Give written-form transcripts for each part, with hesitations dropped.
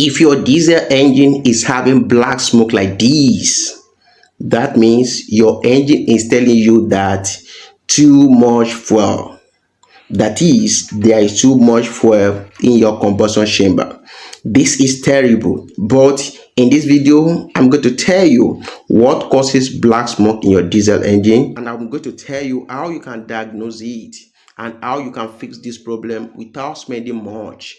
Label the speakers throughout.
Speaker 1: If your diesel engine is having black smoke like this, that means your engine is telling you that too much fuel. That is, there is too much fuel in your combustion chamber. This is terrible, but in this video, I'm going to tell you what causes black smoke in your diesel engine, and I'm going to tell you how you can diagnose it and how you can fix this problem without spending much.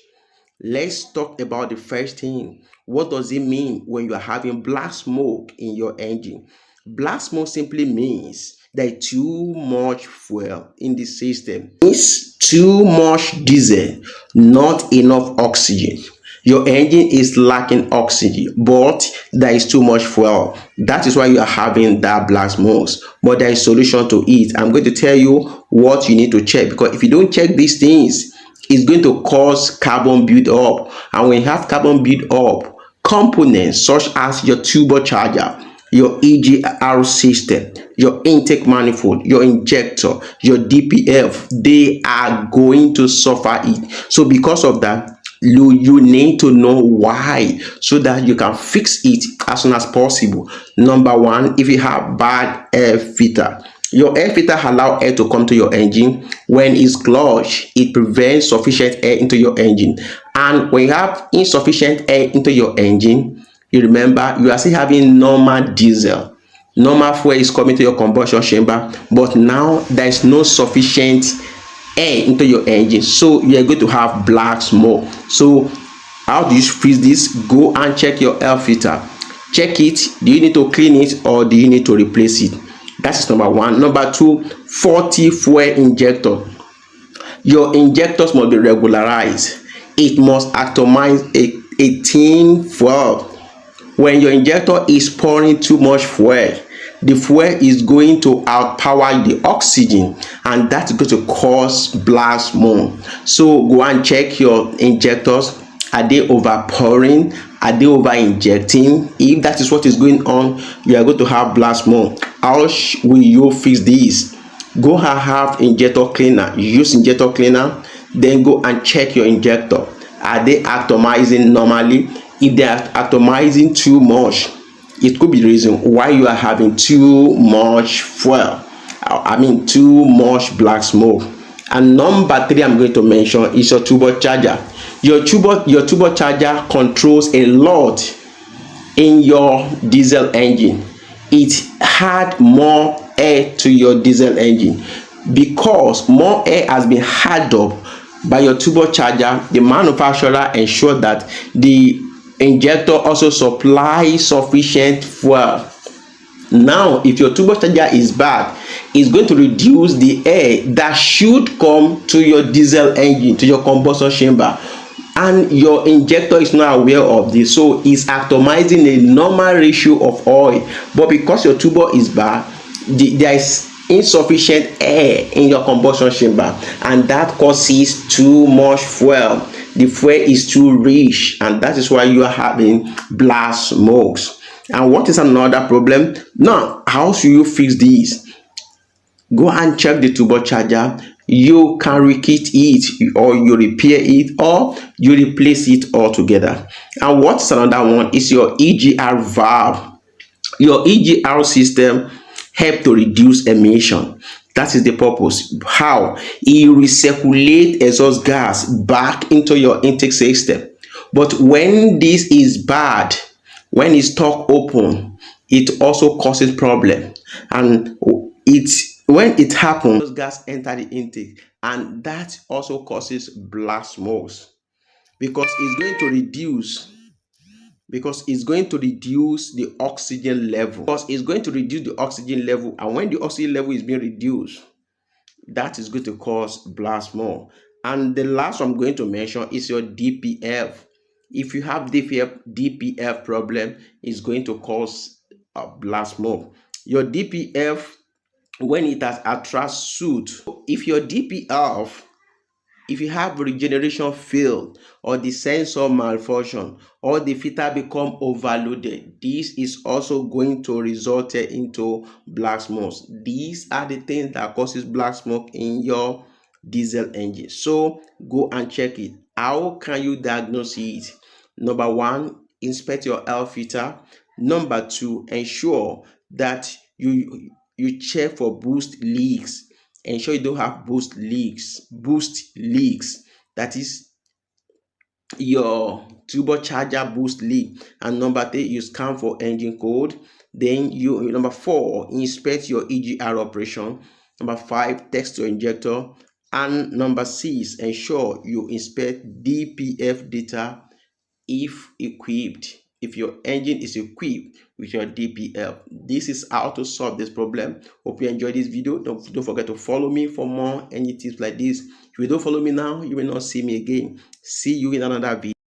Speaker 1: Let's talk about the first thing. What does it mean when you are having black smoke in your engine? Black smoke simply means there is too much fuel in the system. It's too much diesel, not enough oxygen. Your engine is lacking oxygen, but there is too much fuel. That is why you are having that black smoke. But there is a solution to it. I'm going to tell you what you need to check, because if you don't check these things, it's going to cause carbon build up. And when you have carbon build up, components such as your turbocharger, your EGR system, your intake manifold, your injector, your DPF, they are going to suffer it. So because of that, you need to know why, so that you can fix it as soon as possible. Number one, if you have bad air filter, your air filter allows air to come to your engine. When it's clogged, it prevents sufficient air into your engine. And when you have insufficient air into your engine, you remember you are still having normal diesel. Normal fuel is coming to your combustion chamber, but now there is no sufficient air into your engine, so you are going to have black smoke. So how do you fix this? Go and check your air filter. Check it. Do you need to clean it or do you need to replace it? That is number one. Number two, faulty fuel injector. Your injectors must be regularized. It must atomize a thin fuel. When your injector is pouring too much fuel, the fuel is going to outpower the oxygen, and that's going to cause black smoke. So go and check your injectors. Are they overpouring? Are they over injecting? If that is what is going on, you are going to have black smoke. How will you fix this? Go and have injector cleaner. Use injector cleaner, then go and check your injector. Are they atomizing normally? If they are atomizing too much, it could be the reason why you are having too much fuel. Too much black smoke. And number three I'm going to mention is your turbocharger. Your turbocharger controls a lot in your diesel engine. It had more air to your diesel engine. Because more air has been had up by your turbocharger, the manufacturer ensured that the injector also supplies sufficient fuel. Now, if your turbocharger is bad, it's going to reduce the air that should come to your diesel engine, to your combustion chamber, and your injector is not aware of this, so it's atomizing a normal ratio of oil. But because your turbo is bad, there is insufficient air in your combustion chamber, and that causes too much fuel. The fuel is too rich, and that is why you are having black smokes. And what is another problem? Now, how should you fix this? Go and check the turbocharger. You can rekit it, or you repair it, or you replace it altogether. And what's another one is your EGR valve. Your EGR system help to reduce emission. That is the purpose. How? It recirculates exhaust gas back into your intake system. But when this is bad, when it's stuck open, it also causes problem. And when it happens, those gas enter the intake, and that also causes black smokes, because it's going to reduce the oxygen level. And when the oxygen level is being reduced, that is going to cause black smoke. And the last one I'm going to mention is your DPF. If you have DPF problem, it's going to cause black smoke. Your DPF, when it has attract soot, if you have regeneration failed, or the sensor malfunction, or the filter become overloaded, this is also going to result into black smoke. These are the things that causes black smoke in your diesel engine. So go and check it. How can you diagnose it? Number one, inspect your air filter. Number two, ensure that you check for boost leaks. Ensure you don't have boost leaks. Boost leaks. That is your turbocharger boost leak. And number three, you scan for engine code. Then number four, inspect your EGR operation. Number five, test your injector. And number six, ensure you inspect DPF data if equipped. If your engine is equipped with your DPF. This is how to solve this problem. Hope you enjoyed this video. Don't forget to follow me for more engine tips like this. If you don't follow me now, you will not see me again. See you in another video.